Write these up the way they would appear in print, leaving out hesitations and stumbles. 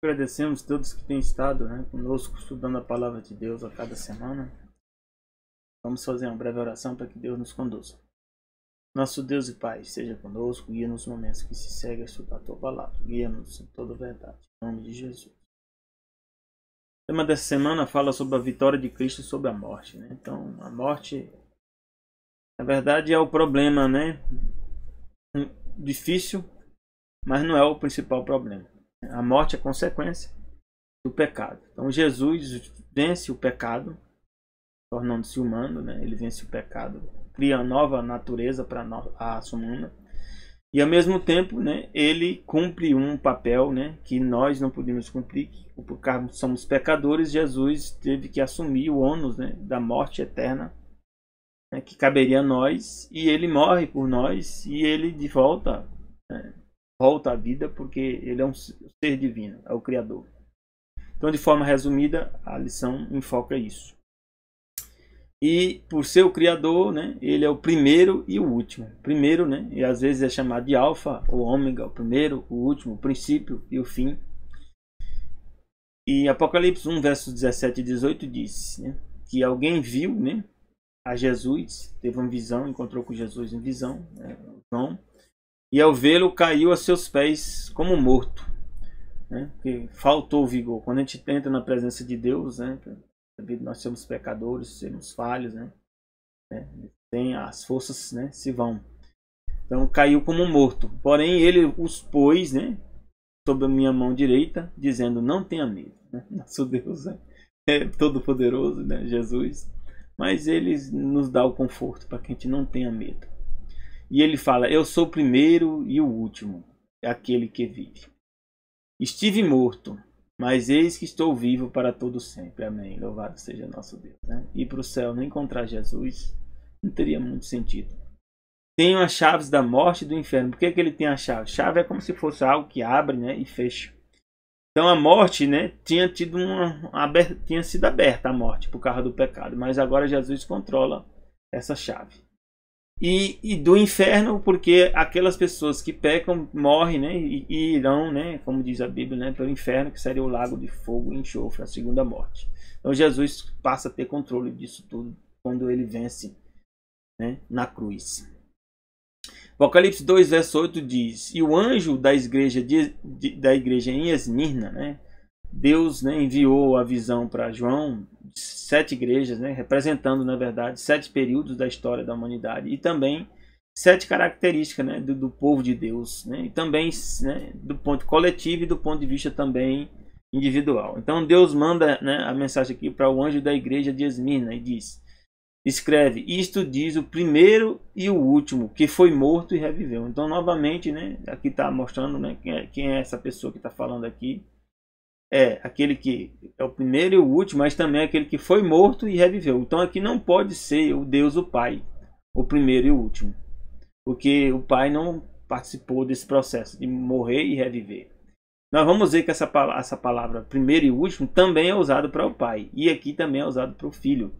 Agradecemos a todos que têm estado, né, conosco, estudando a palavra de Deus a cada semana. Vamos fazer uma breve oração para que Deus nos conduza. Nosso Deus e Pai, seja conosco, guia nos momentos que se segue a estudar a Tua palavra. Guia-nos em toda a verdade. Em nome de Jesus. O tema dessa semana fala sobre a vitória de Cristo sobre a morte, né? Então, a morte, na verdade, é o problema, né? Difícil, mas não é o principal problema. A morte é consequência do pecado. Então, Jesus vence o pecado, tornando-se humano, né? Ele vence o pecado, cria uma nova natureza para a raça humana. E ao mesmo tempo, né, ele cumpre um papel, né, que nós não podemos cumprir, porque somos pecadores. Jesus teve que assumir o ônus, né, da morte eterna, né, que caberia a nós, e ele morre por nós, e ele de volta, né, volta à vida, porque ele é um ser divino, é o Criador. Então, de forma resumida, a lição enfoca isso. E por ser o Criador, né, ele é o primeiro e o último. Primeiro, né, e às vezes é chamado de alfa ou ômega, o primeiro, o último, o princípio e o fim. E Apocalipse 1, versos 17 e 18 diz, né, que alguém viu, né, a Jesus, teve uma visão, encontrou com Jesus em visão, né, e ao vê-lo caiu a seus pés como morto, né, porque faltou vigor. Quando a gente entra na presença de Deus, né, nós somos pecadores, somos falhos, né? Tem as forças, né, se vão. Então caiu como morto. Porém ele os pôs, né, sob a minha mão direita, dizendo: não tenha medo. Né? Nosso Deus é todo poderoso, né, Jesus. Mas ele nos dá o conforto para que a gente não tenha medo. E ele fala: eu sou o primeiro e o último, é aquele que vive. Estive morto, mas eis que estou vivo para todo sempre. Amém. Louvado seja nosso Deus. Né? Ir para o céu, não encontrar Jesus, não teria muito sentido. Tenho as chaves da morte e do inferno. Por que ele tem a chave? Chave é como se fosse algo que abre, né, e fecha. Então a morte, né, tinha sido aberta a morte por causa do pecado. Mas agora Jesus controla essa chave. E do inferno, porque aquelas pessoas que pecam morrem, né, e irão, né, como diz a Bíblia, né, pelo inferno, que seria o lago de fogo e enxofre, a segunda morte. Então Jesus passa a ter controle disso tudo quando ele vence, né, na cruz. Apocalipse 2, verso 8 diz: e o anjo da igreja em Esmirna, né, Deus, né, enviou a visão para João, 7 igrejas, né, representando, na verdade, 7 períodos da história da humanidade, e também 7 características, né, do povo de Deus, né, e também, né, do ponto coletivo e do ponto de vista também individual. Então Deus manda, né, a mensagem aqui para o anjo da igreja de Esmirna e diz: escreve: isto diz o primeiro e o último, que foi morto e reviveu. Então novamente, né, aqui está mostrando, né, quem é essa pessoa que está falando aqui. É aquele que é o primeiro e o último, mas também é aquele que foi morto e reviveu. Então aqui não pode ser o Deus, o Pai, o primeiro e o último, porque o Pai não participou desse processo de morrer e reviver. Nós vamos ver que essa palavra primeiro e último também é usada para o Pai, e aqui também é usado para o Filho.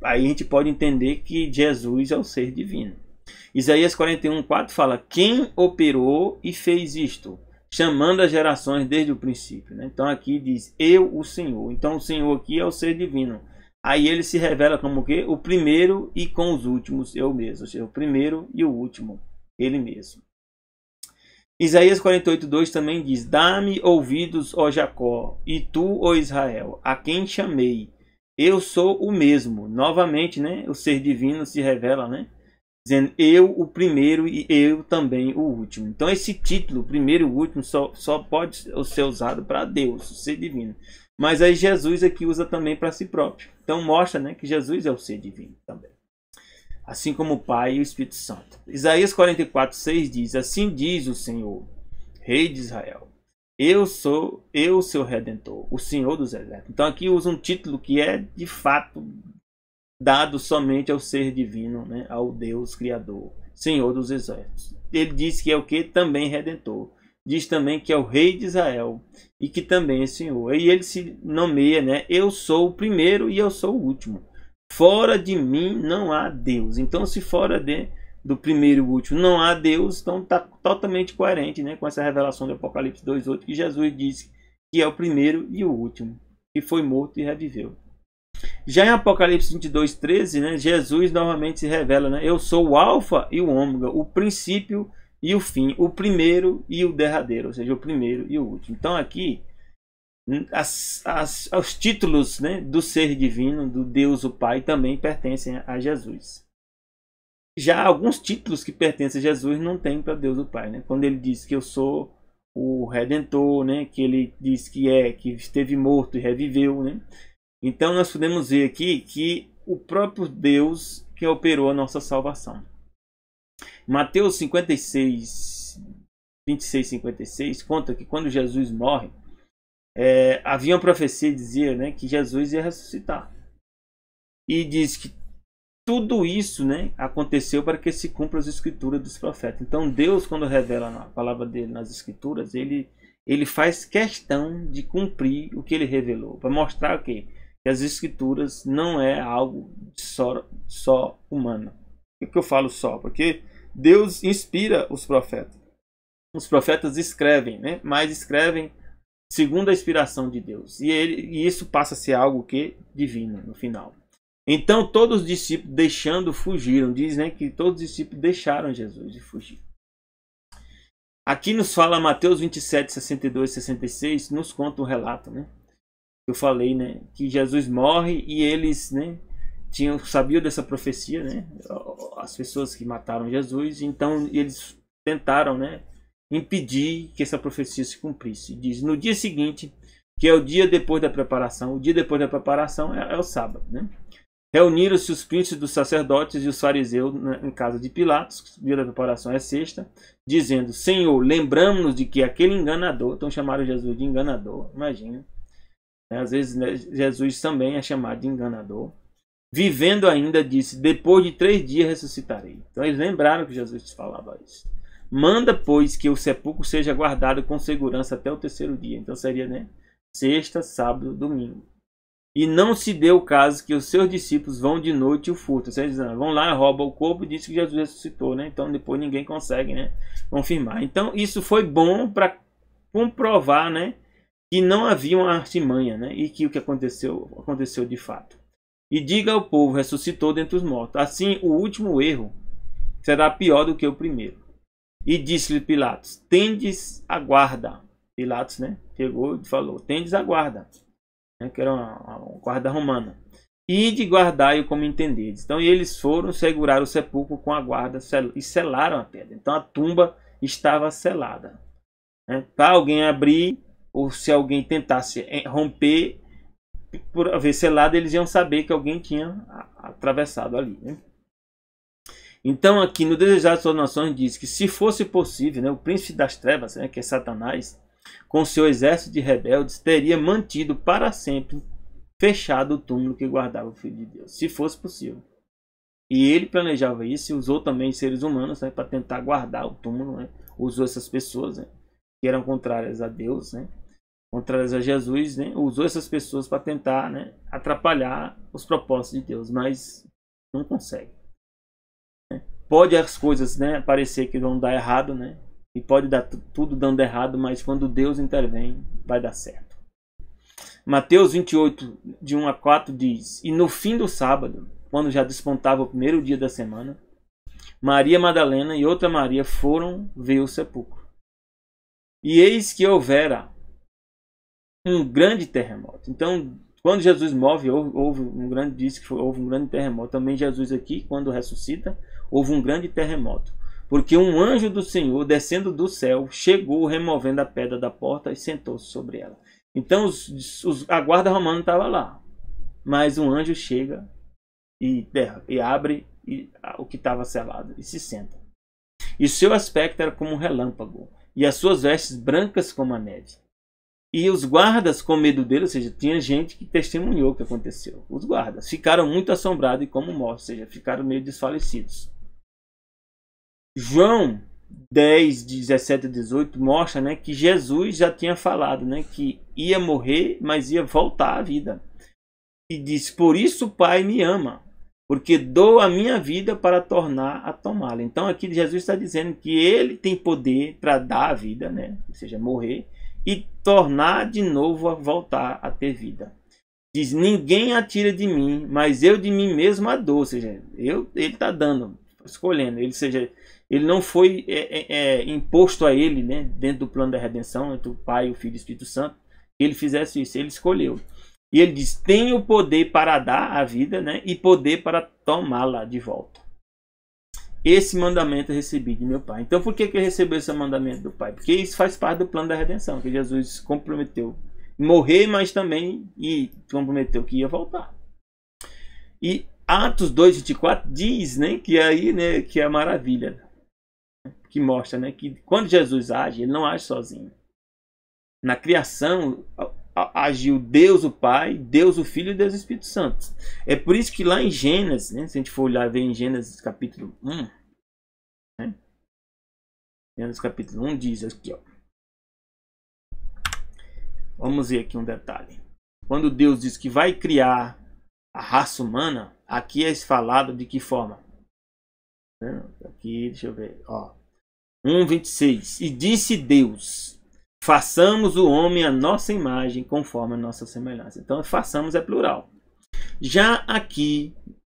Aí a gente pode entender que Jesus é o ser divino. Isaías 41:4 fala: quem operou e fez isto, chamando as gerações desde o princípio, né? Então aqui diz: eu, o Senhor. Então o Senhor aqui é o ser divino. Aí ele se revela como o quê? O primeiro e com os últimos eu mesmo. Ou seja, o primeiro e o último, ele mesmo. Isaías 48:2 também diz: dá-me ouvidos, ó Jacó, e tu, ó Israel, a quem chamei. Eu sou o mesmo. Novamente, né, o ser divino se revela, né, dizendo: eu o primeiro e eu também o último. Então esse título, primeiro e o último, só pode ser usado para Deus, o ser divino. Mas aí Jesus aqui usa também para si próprio. Então mostra, né, que Jesus é o ser divino também. Assim como o Pai e o Espírito Santo. Isaías 44:6 diz: assim diz o Senhor, Rei de Israel: eu sou seu Redentor, o Senhor dos Exércitos. Então aqui usa um título que é de fato dado somente ao ser divino, né, ao Deus Criador, Senhor dos Exércitos. Ele diz que é o que? Também Redentor. Diz também que é o Rei de Israel e que também é Senhor. E ele se nomeia, né, eu sou o primeiro e eu sou o último. Fora de mim não há Deus. Então se fora do primeiro e o último não há Deus, então está totalmente coerente, né, com essa revelação do Apocalipse 2:8, que Jesus diz que é o primeiro e o último, que foi morto e reviveu. Já em Apocalipse 22, 13, né, Jesus novamente se revela, né, eu sou o alfa e o ômega, o princípio e o fim, o primeiro e o derradeiro, ou seja, o primeiro e o último. Então aqui, os títulos, né, do ser divino, do Deus o Pai, também pertencem a Jesus. Já alguns títulos que pertencem a Jesus não tem para Deus o Pai, né? Quando ele diz que eu sou o Redentor, né, que ele diz que esteve morto e reviveu, né? Então nós podemos ver aqui que o próprio Deus que operou a nossa salvação. Mateus 56, 26, 56 conta que quando Jesus morre, havia uma profecia que dizia, né, que Jesus ia ressuscitar. E diz que tudo isso, né, aconteceu para que se cumpra as escrituras dos profetas. Então Deus, quando revela a palavra dele nas escrituras, ele faz questão de cumprir o que ele revelou, para mostrar que as escrituras não é algo só humano. Por que eu falo só? Porque Deus inspira os profetas. Os profetas escrevem, né, mas escrevem segundo a inspiração de Deus. E isso passa a ser algo que divino no final. Então todos os discípulos deixando fugiram. Diz, né, que todos os discípulos deixaram Jesus e fugiram. Aqui nos fala Mateus 27, 62 e 66, nos conta um relato, né? Eu falei, né, que Jesus morre e eles, né, sabiam dessa profecia, né? As pessoas que mataram Jesus, então eles tentaram, né, impedir que essa profecia se cumprisse. Diz, no dia seguinte, que é o dia depois da preparação, o dia depois da preparação é o sábado, né? Reuniram-se os príncipes dos sacerdotes e os fariseus em casa de Pilatos, o dia da preparação é sexta, dizendo, Senhor, lembramos-nos de que aquele enganador, então chamaram Jesus de enganador, imagina, né? Às vezes, né, Jesus também é chamado de enganador, vivendo ainda, disse, depois de 3 dias ressuscitarei. Então eles lembraram que Jesus falava isso. Manda, pois, que o sepulcro seja guardado com segurança até o 3º dia. Então seria, né, sexta, sábado, domingo. E não se deu o caso que os seus discípulos vão de noite e o furtam. Eles vão lá, roubam o corpo e dizem que Jesus ressuscitou, né? Então depois ninguém consegue, né, confirmar. Então isso foi bom para comprovar, né, que não havia uma artimanha, né, e que o que aconteceu de fato. E diga ao povo, ressuscitou dentre os mortos. Assim o último erro será pior do que o primeiro. E disse-lhe Pilatos, tendes a guarda. Pilatos, né, pegou e falou, tendes a guarda, né, que era uma guarda romana. E de guardai-o como entendedes. Então eles foram segurar o sepulcro com a guarda e selaram a pedra. Então a tumba estava selada, né, para alguém abrir, ou se alguém tentasse romper, por haver selado, eles iam saber que alguém tinha atravessado ali, né? Então aqui no Desejado de Suas Nações diz que se fosse possível, né, o príncipe das trevas, né, que é Satanás, com seu exército de rebeldes, teria mantido para sempre fechado o túmulo que guardava o Filho de Deus, se fosse possível. E ele planejava isso e usou também seres humanos, né, para tentar guardar o túmulo, né? Usou essas pessoas, né, que eram contrárias a Deus, né, contrárias a Jesus, né, usou essas pessoas para tentar, né, atrapalhar os propósitos de Deus, mas não consegue. Pode as coisas, né, parecer que vão dar errado, né? E pode dar tudo dando errado, mas quando Deus intervém, vai dar certo. Mateus 28, de 1 a 4 diz, e no fim do sábado, quando já despontava o 1º dia da semana, Maria Madalena e outra Maria foram ver o sepulcro. E eis que houvera um grande terremoto. Então, quando Jesus morre, houve um grande terremoto. Também Jesus aqui, quando ressuscita, houve um grande terremoto. Porque um anjo do Senhor, descendo do céu, chegou removendo a pedra da porta e sentou-se sobre ela. Então a guarda romana estava lá. Mas um anjo chega e abre o que estava selado e se senta. E seu aspecto era como um relâmpago, e as suas vestes brancas como a neve. E os guardas, com medo dele, ou seja, tinha gente que testemunhou o que aconteceu. Os guardas ficaram muito assombrados e como mortos, ou seja, ficaram meio desfalecidos. João 10, 17 a 18 mostra, né, que Jesus já tinha falado, né, que ia morrer, mas ia voltar à vida. E diz, por isso o Pai me ama, porque dou a minha vida para tornar a tomá-la. Então aqui Jesus está dizendo que ele tem poder para dar a vida, né, ou seja, morrer, e tornar de novo a voltar a ter vida. Diz, ninguém atira de mim, mas eu de mim mesmo a dou. Ou seja, ele está dando, escolhendo. Ele não foi imposto a ele, né, dentro do plano da redenção, entre o Pai, o Filho e o Espírito Santo, que ele fizesse isso. Ele escolheu. E ele diz, tenho poder para dar a vida, né, e poder para tomá-la de volta. Esse mandamento eu recebi de meu Pai. Então por que ele recebeu esse mandamento do Pai? Porque isso faz parte do plano da redenção, que Jesus comprometeu morrer, mas também comprometeu que ia voltar. E Atos 2:24 diz, né, que aí, né, que é a maravilha, que mostra, né, que quando Jesus age, ele não age sozinho. Na criação agiu Deus o Pai, Deus o Filho e Deus o Espírito Santo. É por isso que lá em Gênesis, né, se a gente for olhar ver em Gênesis capítulo 1, né, Gênesis capítulo 1 diz aqui, ó. Vamos ver aqui um detalhe. Quando Deus diz que vai criar a raça humana, aqui é falado de que forma? Aqui, deixa eu ver. 1:26. E disse Deus, façamos o homem à nossa imagem, conforme a nossa semelhança. Então, façamos é plural. Já aqui,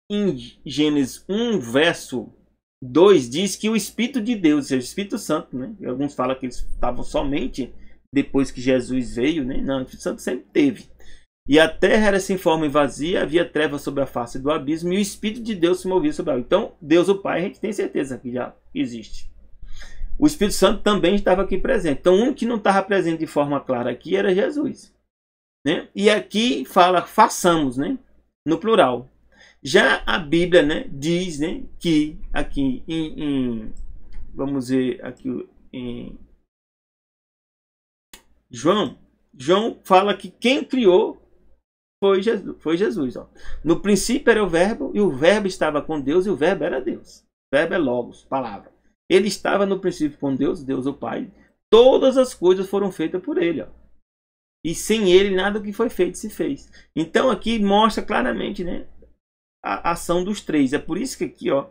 em Gênesis 1, verso 2, diz que o Espírito de Deus, ou seja, o Espírito Santo, né? Alguns falam que eles estavam somente depois que Jesus veio, né? Não, o Espírito Santo sempre teve. E a terra era sem forma e vazia, havia trevas sobre a face do abismo, e o Espírito de Deus se movia sobre a água. Então, Deus o Pai, a gente tem certeza que já existe. O Espírito Santo também estava aqui presente. Então, um que não estava presente de forma clara aqui era Jesus, né? E aqui fala, façamos, né? No plural. Já a Bíblia, né, diz, né, que aqui vamos ver aqui em João fala que quem criou foi Jesus. Ó. No princípio era o verbo, e o verbo estava com Deus, e o verbo era Deus. O verbo é logos, palavra. Ele estava no princípio com Deus, Deus o Pai. Todas as coisas foram feitas por ele. Ó. E sem ele nada do que foi feito se fez. Então aqui mostra claramente, né, a ação dos três. É por isso que aqui, ó,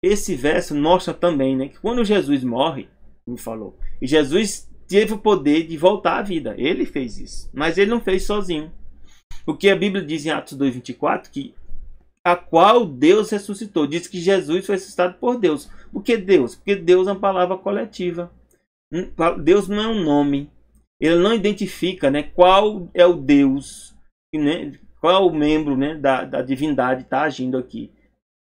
esse verso mostra também, né, que quando Jesus morre, me falou, e Jesus teve o poder de voltar à vida. Ele fez isso. Mas ele não fez sozinho. Porque a Bíblia diz em Atos 2:24 que a qual Deus ressuscitou. Diz que Jesus foi ressuscitado por Deus. Por que Deus? Porque Deus é uma palavra coletiva. Deus não é um nome. Ele não identifica, né, qual é o Deus, né, qual é o membro, né, da divindade está agindo aqui.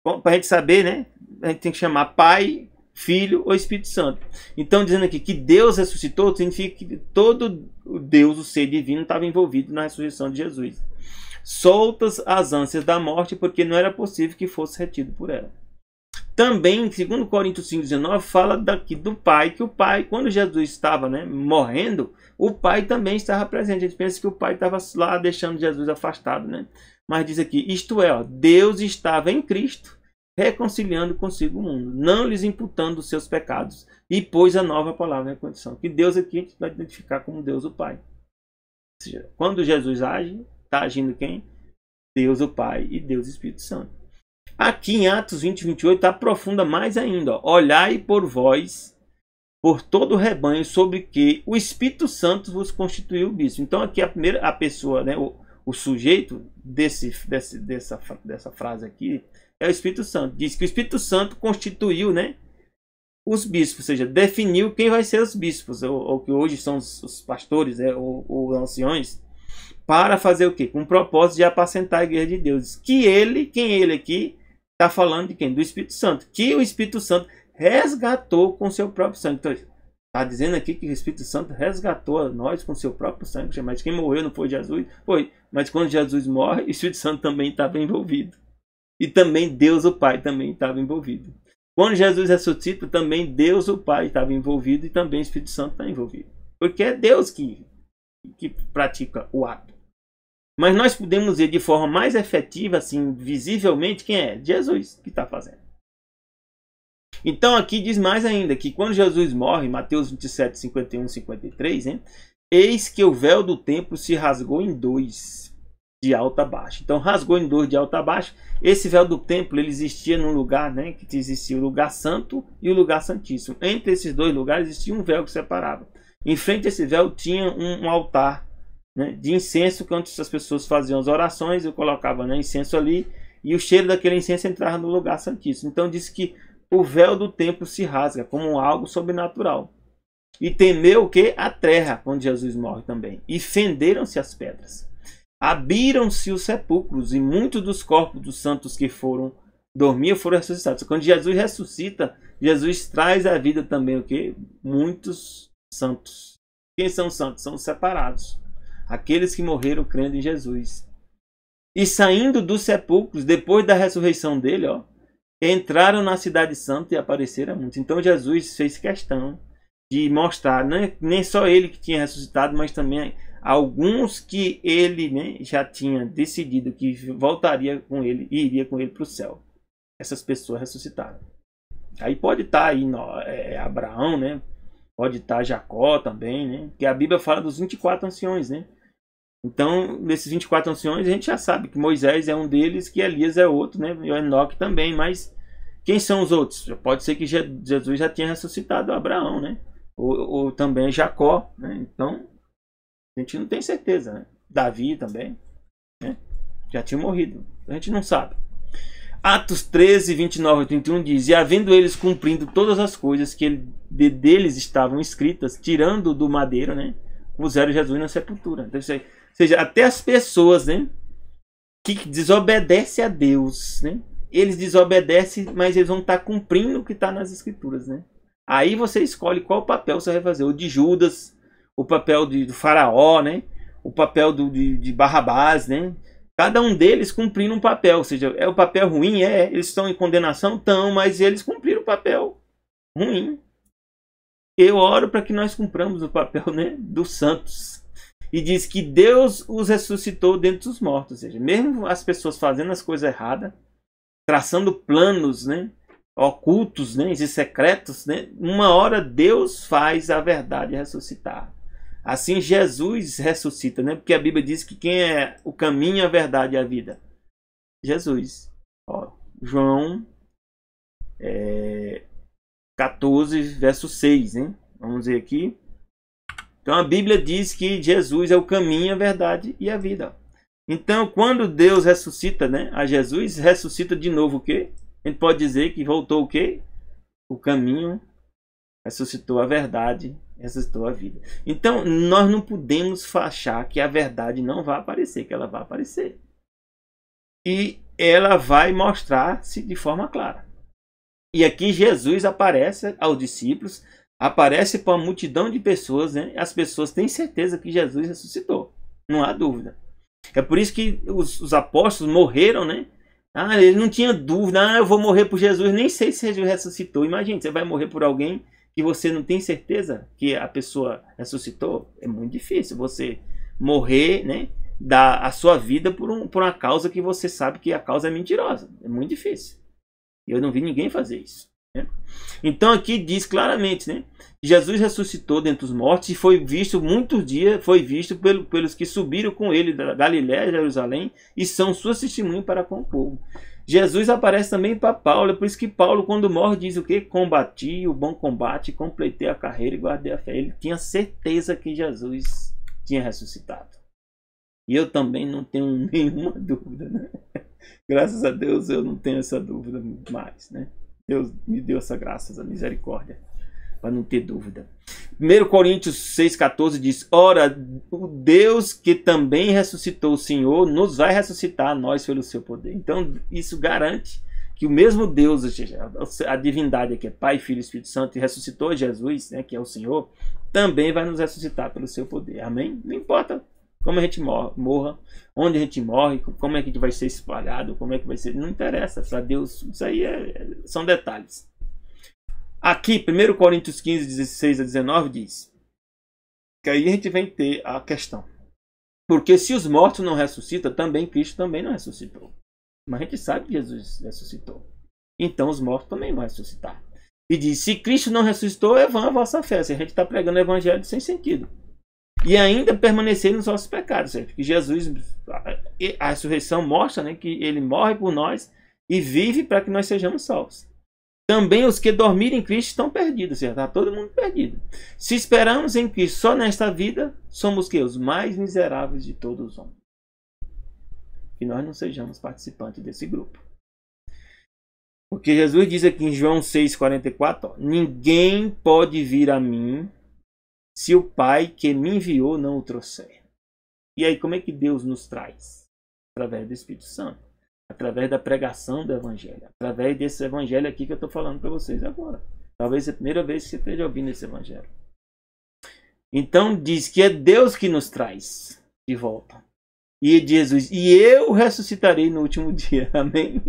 Para a gente saber, né, a gente tem que chamar Pai, Filho ou Espírito Santo. Então, dizendo aqui que Deus ressuscitou, significa que todo Deus, o ser divino, estava envolvido na ressurreição de Jesus. Soltas as ânsias da morte, porque não era possível que fosse retido por ela. Também, segundo Coríntios 5:19, fala daqui do Pai, que o Pai, quando Jesus estava, né, morrendo, o Pai também estava presente. A gente pensa que o Pai estava lá deixando Jesus afastado, né? Mas diz aqui, isto é, ó, Deus estava em Cristo, reconciliando consigo o mundo, não lhes imputando os seus pecados, e pôs a nova palavra em condição. Que Deus aqui a gente vai identificar como Deus o Pai. Ou seja, quando Jesus age, está agindo quem? Deus o Pai e Deus o Espírito Santo. Aqui em Atos 20:28 aprofunda mais ainda. Ó, olhai por vós, por todo o rebanho, sobre que o Espírito Santo vos constituiu bispo. Então aqui a pessoa, né, o sujeito dessa frase aqui é o Espírito Santo. Diz que o Espírito Santo constituiu, né, os bispos, ou seja, definiu quem vai ser os bispos, ou que hoje são os pastores, né, ou anciões, para fazer o quê? Com o propósito de apacentar a igreja de Deus. Quem ele aqui está falando de quem? Do Espírito Santo. Que o Espírito Santo resgatou com seu próprio sangue. Então, está dizendo aqui que o Espírito Santo resgatou a nós com seu próprio sangue. Mas quem morreu não foi Jesus? Foi. Mas quando Jesus morre, o Espírito Santo também estava envolvido. E também Deus o Pai também estava envolvido. Quando Jesus ressuscita, também Deus o Pai estava envolvido e também o Espírito Santo está envolvido. Porque é Deus que pratica o ato. Mas nós podemos ver de forma mais efetiva, assim, visivelmente, quem é? Jesus que está fazendo. Então aqui diz mais ainda, que quando Jesus morre, Mateus 27, 51, 53, hein? Eis que o véu do templo se rasgou em dois, de alto a baixo. Então rasgou em dois de alto a baixo. Esse véu do templo, ele existia num lugar, né, que existia o lugar santo e o lugar santíssimo. Entre esses dois lugares existia um véu que separava. Em frente a esse véu tinha um altar, né, de incenso, que onde as pessoas faziam as orações, eu colocava, né, incenso ali, e o cheiro daquele incenso entrava no lugar santíssimo. Então diz que o véu do templo se rasga como algo sobrenatural. E temeu o que? A terra, onde Jesus morre também. E fenderam-se as pedras. Abriram-se os sepulcros, e muitos dos corpos dos santos que dormiam foram ressuscitados. Quando Jesus ressuscita, Jesus traz à vida também o que? Muitos santos. Quem são santos? São os separados. Aqueles que morreram crendo em Jesus. E saindo dos sepulcros, depois da ressurreição dele, entraram na cidade santa e apareceram a muitos. Então Jesus fez questão de mostrar, nem só ele que tinha ressuscitado, mas também alguns que ele, né, já tinha decidido que voltaria com ele e iria com ele para o céu. Essas pessoas ressuscitaram. Aí pode estar aí Abraão, né? Pode estar Jacó também, né? Porque a Bíblia fala dos 24 anciões, né? Então, nesses 24 anciões, a gente já sabe que Moisés é um deles, que Elias é outro, né? E Enoque também, mas quem são os outros? Pode ser que Jesus já tinha ressuscitado Abraão, né? Ou também Jacó, né? Então, a gente não tem certeza, né? Davi também, né? Já tinha morrido. A gente não sabe. Atos 13, 29 e 31 diz: E havendo eles cumprindo todas as coisas que deles estavam escritas, tirando do madeiro, né, puseram Jesus na sepultura. Então, ou seja, até as pessoas, né, que desobedecem a Deus, né, eles desobedecem, mas eles vão estar cumprindo o que está nas escrituras, né? Aí você escolhe qual papel você vai fazer: o de Judas, o papel do faraó, né, o papel de Barrabás, né? Cada um deles cumprindo um papel. Ou seja, é o papel ruim? Eles estão em condenação? Estão, mas eles cumpriram o papel ruim. Eu oro para que nós cumpramos o papel, né, dos santos. E diz que Deus os ressuscitou dentre os mortos. Ou seja, mesmo as pessoas fazendo as coisas erradas, traçando planos, né, ocultos, né, e secretos, né, uma hora Deus faz a verdade ressuscitar. Assim Jesus ressuscita, né? Porque a Bíblia diz que quem é o caminho, a verdade e a vida? Jesus. João 14, verso 6, né? Vamos ver aqui. Então a Bíblia diz que Jesus é o caminho, a verdade e a vida. Então quando Deus ressuscita, né, a Jesus, ressuscita de novo o quê? A gente pode dizer que voltou o quê? O caminho, ressuscitou a verdade, ressuscitou a vida. Então, nós não podemos achar que a verdade não vai aparecer, que ela vai aparecer. E ela vai mostrar-se de forma clara. E aqui Jesus aparece aos discípulos, aparece para uma multidão de pessoas, né? As pessoas têm certeza que Jesus ressuscitou. Não há dúvida. É por isso que os apóstolos morreram, né? Ele não tinha dúvida. Eu vou morrer por Jesus. Nem sei se Jesus ressuscitou. Imagine, você vai morrer por alguém que você não tem certeza que a pessoa ressuscitou. É muito difícil você morrer, né, dar a sua vida por uma causa que você sabe que a causa é mentirosa. É muito difícil. Eu não vi ninguém fazer isso, né? Então aqui diz claramente, né, Jesus ressuscitou dentre os mortos e foi visto muitos dias, foi visto pelos que subiram com ele da Galiléia, Jerusalém, e são suas testemunhas para com o povo. Jesus aparece também para Paulo, é por isso que Paulo, quando morre, diz o que? Combati o bom combate, completei a carreira e guardei a fé. Ele tinha certeza que Jesus tinha ressuscitado. E eu também não tenho nenhuma dúvida, né? Graças a Deus eu não tenho essa dúvida mais, né? Deus me deu essa graça, essa misericórdia, para não ter dúvida. 1 Coríntios 6,14 diz: Ora, o Deus que também ressuscitou o Senhor, nos vai ressuscitar a nós pelo seu poder. Então, isso garante que o mesmo Deus, ou seja, a divindade que é Pai, Filho e Espírito Santo, e ressuscitou Jesus, né, que é o Senhor, também vai nos ressuscitar pelo seu poder. Amém? Não importa como a gente morra, onde a gente morre, como é que a gente vai ser espalhado, como é que vai ser, não interessa. Para Deus, isso aí são detalhes. Aqui, 1 Coríntios 15, 16 a 19 diz que aí a gente vem ter a questão. Porque se os mortos não ressuscitam, também Cristo também não ressuscitou. Mas a gente sabe que Jesus ressuscitou. Então os mortos também vão ressuscitar. E diz: se Cristo não ressuscitou, é vã a vossa fé. Se a gente está pregando o evangelho sem sentido. E ainda permanecer nos nossos pecados. Certo? Que Jesus, a ressurreição mostra, né, que ele morre por nós e vive para que nós sejamos salvos. também os que dormirem em Cristo estão perdidos. Já está todo mundo perdido. Se esperamos em Cristo só nesta vida, somos que os mais miseráveis de todos os homens. Que nós não sejamos participantes desse grupo. Porque Jesus diz aqui em João 6,44, ninguém pode vir a mim se o Pai que me enviou não o trouxer. E aí, como é que Deus nos traz? Através do Espírito Santo. Através da pregação do Evangelho. Através desse Evangelho aqui que eu estou falando para vocês agora. Talvez é a primeira vez que você esteja ouvindo esse Evangelho. Então diz que é Deus que nos traz de volta. E Jesus, e eu ressuscitarei no último dia. Amém?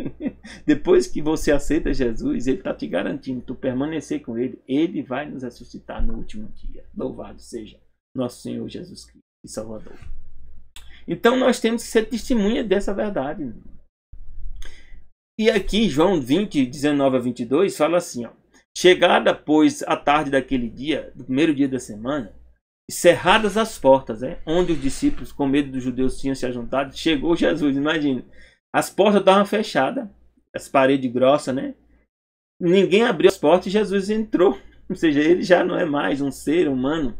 Depois que você aceita Jesus, Ele está te garantindo, tu permanecer com Ele, Ele vai nos ressuscitar no último dia. Louvado seja nosso Senhor Jesus Cristo e Salvador. Então nós temos que ser testemunha dessa verdade. E aqui João 20, 19 a 22 fala assim, ó, chegada pois a tarde daquele dia, do primeiro dia da semana, cerradas as portas, onde os discípulos, com medo dos judeus, tinham se ajuntado, chegou Jesus, imagina. As portas estavam fechadas, as paredes grossas, né? Ninguém abriu as portas e Jesus entrou. Ou seja, ele já não é mais um ser humano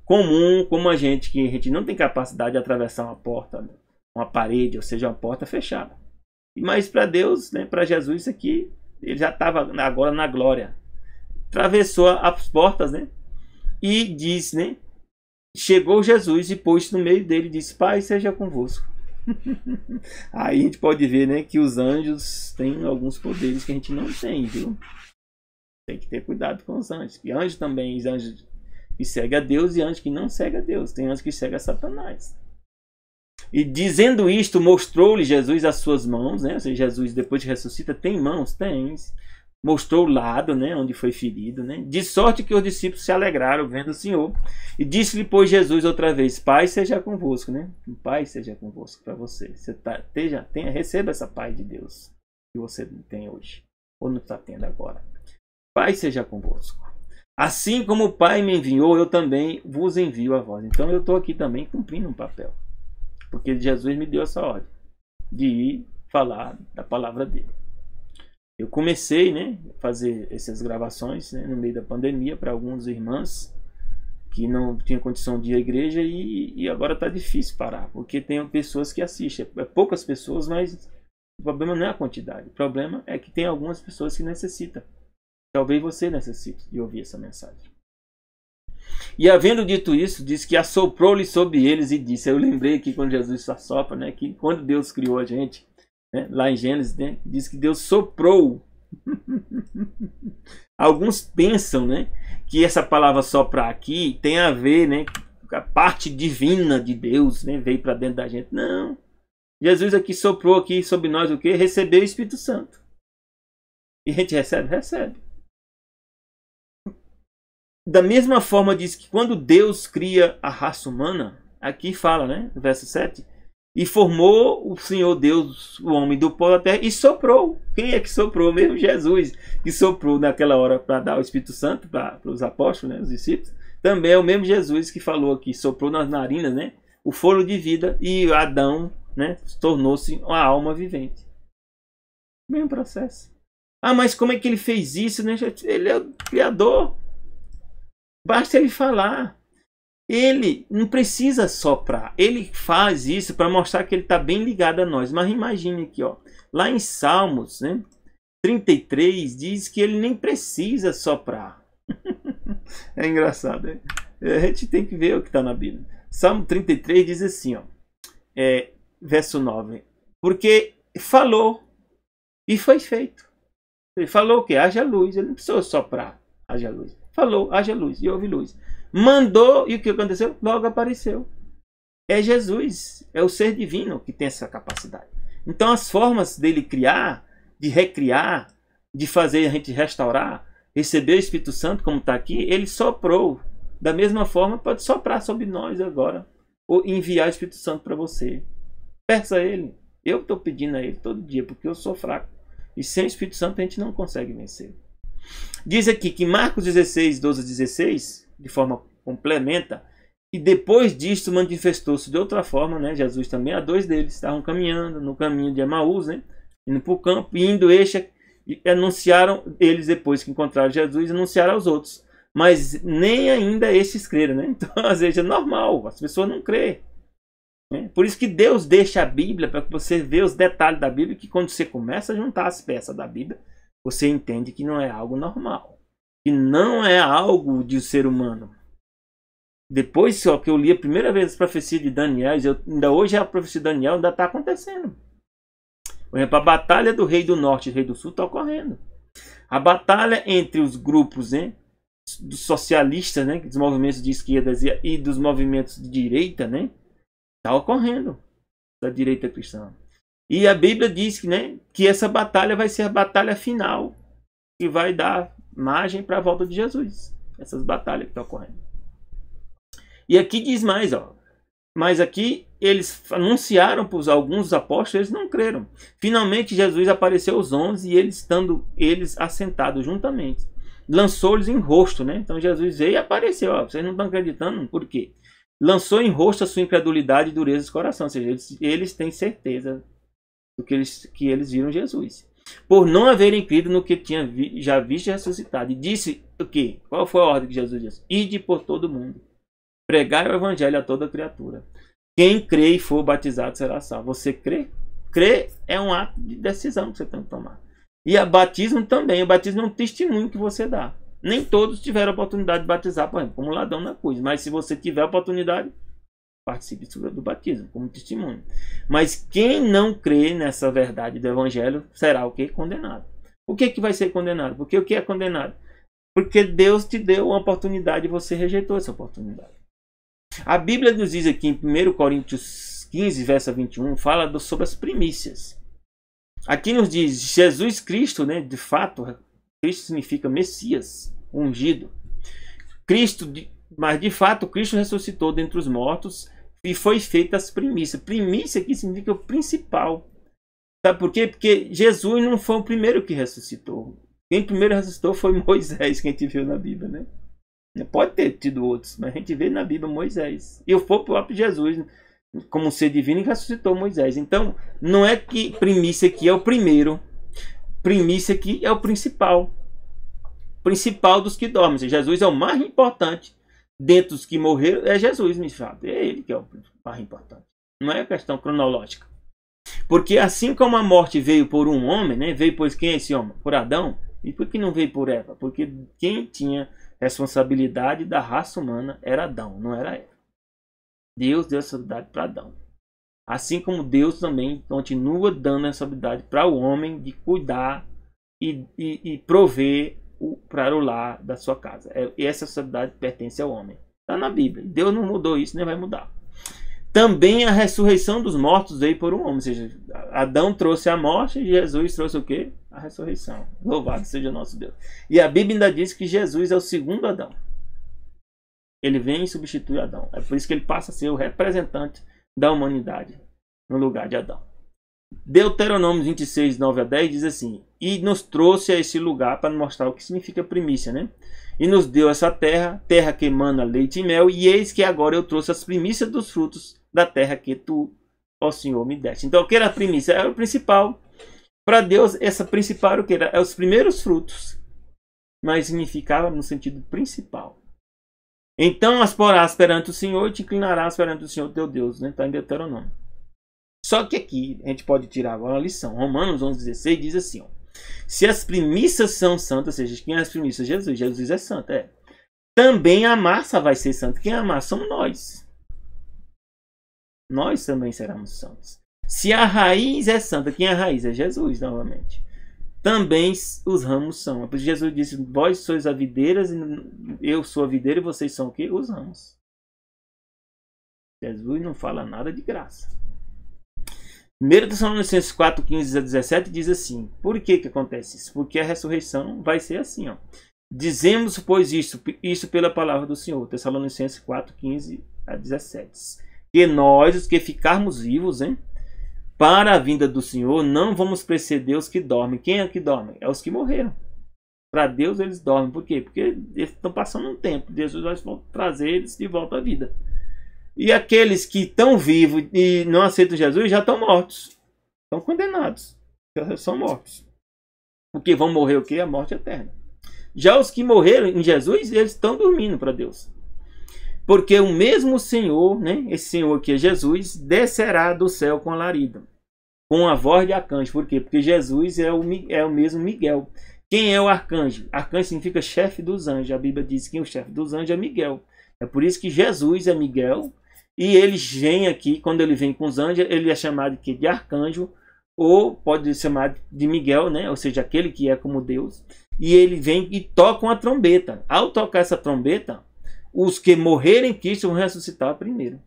comum, como a gente não tem capacidade de atravessar uma porta, uma parede, ou seja, uma porta fechada. Mas para Deus, né, para Jesus, isso aqui, ele já estava agora na glória. Atravessou as portas, né? E diz, né? Chegou Jesus e pôs-se no meio dele e disse, Pai, seja convosco. Aí a gente pode ver, né, que os anjos têm alguns poderes que a gente não tem, viu? Tem que ter cuidado com os anjos. E anjos também, os anjos que seguem a Deus e anjos que não seguem a Deus. Tem anjos que seguem a Satanás. E dizendo isto, mostrou-lhe Jesus as suas mãos, né? Ou seja, Jesus depois que ressuscita tem mãos? Tem. Mostrou o lado, né, onde foi ferido, né? De sorte que os discípulos se alegraram vendo o Senhor. E disse-lhe, pois, Jesus outra vez, Pai seja convosco, né? O Pai seja convosco para você. Você receba essa paz de Deus que você tem hoje, ou não está tendo agora. Pai seja convosco. Assim como o Pai me enviou, eu também vos envio a vós. Então eu estou aqui também cumprindo um papel. Porque Jesus me deu essa ordem de ir falar da palavra dele. Eu comecei, né, a fazer essas gravações, né, no meio da pandemia para algumas irmãs que não tinham condição de ir à igreja e agora está difícil parar, porque tem pessoas que assistem. É poucas pessoas, mas o problema não é a quantidade. O problema é que tem algumas pessoas que necessitam. Talvez você necessite de ouvir essa mensagem. E havendo dito isso, diz que assoprou-lhe sobre eles e disse. Eu lembrei aqui quando Jesus assopra, né, que quando Deus criou a gente, né, lá em Gênesis, né, diz que Deus soprou. Alguns pensam, né, que essa palavra soprar aqui tem a ver, né, com a parte divina de Deus, né, veio para dentro da gente. Não. Jesus aqui soprou aqui sobre nós o quê? Recebeu o Espírito Santo. E a gente recebe? Recebe. Da mesma forma diz que quando Deus cria a raça humana, aqui fala, né, no verso 7, e formou o Senhor Deus, o homem do pó da terra, e soprou. Quem é que soprou? Mesmo Jesus, que soprou naquela hora para dar o Espírito Santo para os apóstolos, né, os discípulos. Também é o mesmo Jesus que falou aqui, soprou nas narinas, né, o fôlego de vida, e Adão, né, tornou-se uma alma vivente. Mesmo processo. Ah, mas como é que ele fez isso, né? Ele é o Criador. Basta ele falar. Ele não precisa soprar. Ele faz isso para mostrar que ele está bem ligado a nós. Mas imagine aqui, ó, lá em Salmos, né, 33, diz que ele nem precisa soprar. É engraçado, né? A gente tem que ver o que está na Bíblia. Salmo 33 diz assim, ó, verso 9. Porque falou e foi feito. Ele falou o quê? Haja luz. Ele não precisou soprar. Haja luz. Falou, haja luz. E houve luz. Mandou, e o que aconteceu? Logo apareceu. É Jesus, é o ser divino que tem essa capacidade. Então as formas dele criar, de recriar, de fazer a gente restaurar, receber o Espírito Santo como está aqui, ele soprou. Da mesma forma pode soprar sobre nós agora, ou enviar o Espírito Santo para você. Peça a ele. Eu estou pedindo a ele todo dia, porque eu sou fraco. E sem o Espírito Santo a gente não consegue vencer. Diz aqui que Marcos 16, 12 a 16... de forma complementa, e depois disto manifestou-se de outra forma, né? Jesus também, a dois deles estavam caminhando no caminho de Emaús, né? Indo para o campo, e indo E anunciaram, eles depois que encontraram Jesus, anunciaram aos outros. Mas nem ainda esses creram, né? Então, às vezes é normal, as pessoas não creem. Né? Por isso que Deus deixa a Bíblia, para que você veja os detalhes da Bíblia, que quando você começa a juntar as peças da Bíblia, você entende que não é algo normal. Que não é algo de ser humano. Depois só que eu li a primeira vez a profecia de Daniel, ainda hoje a profecia de Daniel ainda está acontecendo. Por exemplo, a batalha do rei do norte e do rei do sul está ocorrendo. A batalha entre os grupos, né, dos socialistas, né, dos movimentos de esquerda e dos movimentos de direita, né, está ocorrendo, da direita cristã. E a Bíblia diz que, né, que essa batalha vai ser a batalha final, que vai dar margem para a volta de Jesus. Essas batalhas que estão ocorrendo. E aqui diz mais, ó. Mas aqui eles anunciaram para alguns apóstolos, eles não creram. Finalmente Jesus apareceu aos 11 e eles assentados juntamente. Lançou-lhes em rosto, né? Então Jesus veio e apareceu. Ó, vocês não estão acreditando? Por quê? Lançou em rosto a sua incredulidade e dureza de coração. Ou seja, eles têm certeza do que eles viram Jesus. Por não haverem crido no que tinha já visto e ressuscitado. E disse o quê? Qual foi a ordem que Jesus disse? Ide por todo o mundo. Pregai o evangelho a toda criatura. Quem crê e for batizado será salvo. Você crê? Crer é um ato de decisão que você tem que tomar. E o batismo também. O batismo é um testemunho que você dá. Nem todos tiveram a oportunidade de batizar, por exemplo, como ladrão na cruz. Mas se você tiver a oportunidade, participe do batismo, como testemunho. Mas quem não crê nessa verdade do evangelho será o quê? Condenado. O que vai ser condenado? Porque o que é condenado? Porque Deus te deu uma oportunidade e você rejeitou essa oportunidade. A Bíblia nos diz aqui em 1 Coríntios 15, verso 21, fala sobre as primícias. Aqui nos diz Jesus Cristo, né? De fato, Cristo significa Messias, ungido. Mas de fato, Cristo ressuscitou dentre os mortos e foi feita as primícias. Primícia aqui significa o principal. Sabe por quê? Porque Jesus não foi o primeiro que ressuscitou. Quem primeiro ressuscitou foi Moisés, que a gente viu na Bíblia, né? Pode ter tido outros, mas a gente vê na Bíblia Moisés. E foi o próprio Jesus, como ser divino, que ressuscitou Moisés. Então, não é que primícia aqui é o primeiro. Primícia aqui é o principal. Principal dos que dormem. Jesus é o mais importante. Dentre os que morreram, é Jesus, me fala. É ele que é o mais importante. Não é a questão cronológica. Porque assim como a morte veio por um homem, né? Veio por quem é esse homem? Por Adão. E por que não veio por Eva? Porque quem tinha responsabilidade da raça humana era Adão, não era Eva. Deus deu essa responsabilidade para Adão. Assim como Deus também continua dando essa responsabilidade para o homem de cuidar e prover para o lar da sua casa. E essa responsabilidade pertence ao homem. Está na Bíblia. Deus não mudou isso, nem vai mudar. Também a ressurreição dos mortos veio por um homem. Ou seja, Adão trouxe a morte e Jesus trouxe o quê? A ressurreição. Louvado seja nosso Deus. E a Bíblia ainda diz que Jesus é o segundo Adão. Ele vem e substitui Adão. É por isso que ele passa a ser o representante da humanidade no lugar de Adão. Deuteronômio 26, 9 a 10 diz assim: e nos trouxe a esse lugar para mostrar o que significa primícia, né? E nos deu essa terra, terra que emana leite e mel, e eis que agora eu trouxe as primícias dos frutos da terra que tu, ó Senhor, me deste. Então, o que era a primícia? Era o principal. Para Deus, essa principal era o que? Era os primeiros frutos. Mas significava no sentido principal. Então as porás perante o Senhor e te inclinarás perante o Senhor teu Deus. Está em Deuteronômio. Só que aqui a gente pode tirar agora uma lição. Romanos 11,16 diz assim: ó, se as primícias são santas, ou seja, quem é as primícias? Jesus. Jesus é santo, é. Também a massa vai ser santa. Quem é a massa? Somos nós. Nós também seremos santos. Se a raiz é santa, quem é a raiz? É Jesus, novamente. Também os ramos são. Por isso Jesus disse: vós sois a videira, eu sou a videira e vocês são o quê? Os ramos. Jesus não fala nada de graça. 1 Tessalonicenses 4, 15 a 17 diz assim: por que acontece isso? Porque a ressurreição vai ser assim, ó. Dizemos, pois, isso pela palavra do Senhor. Tessalonicenses 4, 15 a 17. Que nós, os que ficarmos vivos, hein, para a vinda do Senhor, não vamos preceder os que dormem. Quem é que dorme? É os que morreram. Para Deus eles dormem. Por quê? Porque eles estão passando um tempo. Jesus vai trazer eles de volta à vida. E aqueles que estão vivos e não aceitam Jesus já estão mortos. Estão condenados. Já são mortos. Porque vão morrer o quê? A morte eterna. Já os que morreram em Jesus, eles estão dormindo para Deus. Porque o mesmo Senhor, né, esse Senhor que é Jesus, descerá do céu com alarido, com a voz de arcanjo. Por quê? Porque Jesus é o mesmo Miguel. Quem é o arcanjo? Arcanjo significa chefe dos anjos. A Bíblia diz que o chefe dos anjos é Miguel. É por isso que Jesus é Miguel. E ele vem aqui, quando ele vem com os anjos, ele é chamado de arcanjo, ou pode ser chamado de Miguel, né? Ou seja, aquele que é como Deus. E ele vem e toca uma trombeta. Ao tocar essa trombeta, os que morrerem em Cristo vão ressuscitar primeiro.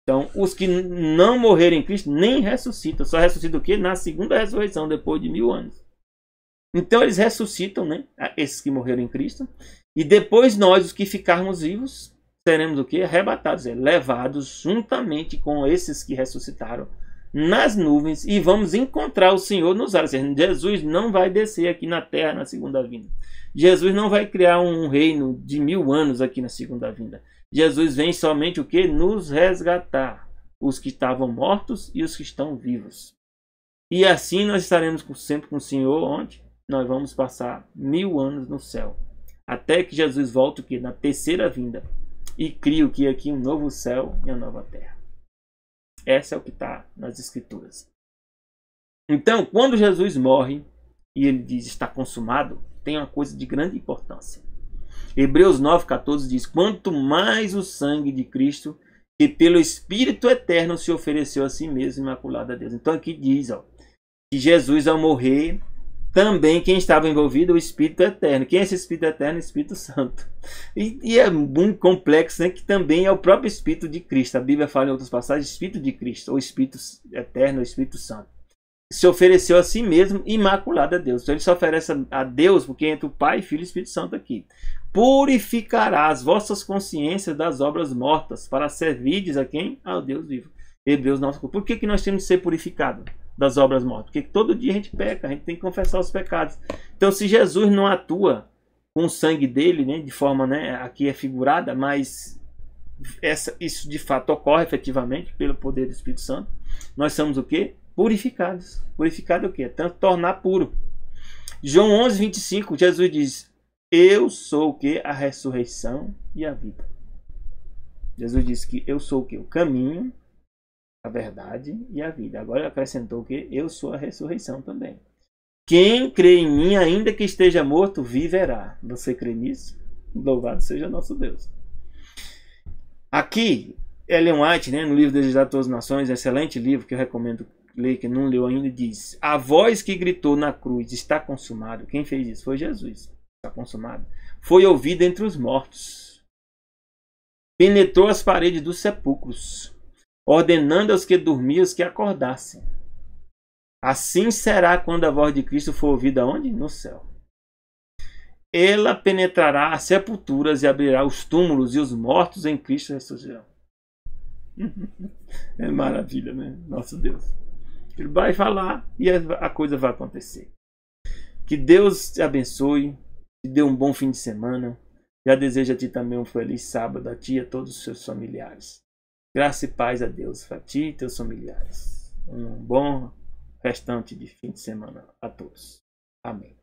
Então, os que não morrerem em Cristo nem ressuscitam. Só ressuscitam o quê? Na segunda ressurreição, depois de 1000 anos. Então, eles ressuscitam, né? Esses que morreram em Cristo. E depois nós, os que ficarmos vivos, seremos o quê? Arrebatados, levados juntamente com esses que ressuscitaram nas nuvens e vamos encontrar o Senhor nos ares. Jesus não vai descer aqui na terra na segunda vinda. Jesus não vai criar um reino de 1000 anos aqui na segunda vinda. Jesus vem somente o que? Nos resgatar. Os que estavam mortos e os que estão vivos. E assim nós estaremos sempre com o Senhor, onde nós vamos passar 1000 anos no céu. Até que Jesus volte o que? Na terceira vinda. E crie o que aqui? Um novo céu e uma nova terra. Essa é o que está nas Escrituras. Então, quando Jesus morre e ele diz está consumado, tem uma coisa de grande importância. Hebreus 9,14 diz: quanto mais o sangue de Cristo, que pelo Espírito Eterno se ofereceu a si mesmo, imaculado a Deus. Então aqui diz que Jesus, ao morrer, também quem estava envolvido é o Espírito Eterno. Quem é esse Espírito Eterno? O Espírito Santo. E é muito complexo, né? Que também é o próprio Espírito de Cristo. A Bíblia fala em outras passagens, Espírito de Cristo, ou Espírito Eterno, ou Espírito Santo. Se ofereceu a si mesmo, imaculado a Deus. Então ele se oferece a Deus, porque entre o Pai, Filho e Espírito Santo aqui. Purificará as vossas consciências das obras mortas, para servirdes a quem? Ao Deus vivo. Hebreus 9. Por que nós temos que ser purificados das obras mortas? Porque todo dia a gente peca, a gente tem que confessar os pecados. Então, se Jesus não atua com o sangue dele, né, de forma, né, aqui é figurada, mas isso de fato ocorre efetivamente pelo poder do Espírito Santo, nós somos o quê? Purificados. Purificado o quê? Tornar puro. João 11:25, Jesus diz: eu sou o quê? A ressurreição e a vida. Jesus disse que eu sou o quê? O caminho, a verdade e a vida. Agora ele acrescentou que eu sou a ressurreição também. Quem crê em mim, ainda que esteja morto, viverá. Você crê nisso? Louvado seja nosso Deus. Aqui, Ellen White, né, no livro Desejado de Todas as Nações, excelente livro que eu recomendo ler, que não leu ainda, diz: a voz que gritou na cruz, está consumado. Quem fez isso? Foi Jesus. Está consumado. Foi ouvida entre os mortos. Penetrou as paredes dos sepulcros, ordenando aos que dormiam que acordassem. Assim será quando a voz de Cristo for ouvida onde? No céu. Ela penetrará as sepulturas e abrirá os túmulos, e os mortos em Cristo ressurgirão. É maravilha, né? Nosso Deus. Ele vai falar e a coisa vai acontecer. Que Deus te abençoe, te dê um bom fim de semana. Já desejo a ti também um feliz sábado, a ti e a todos os seus familiares. Graça e paz a Deus para ti e teus familiares. Um bom restante de fim de semana a todos. Amém.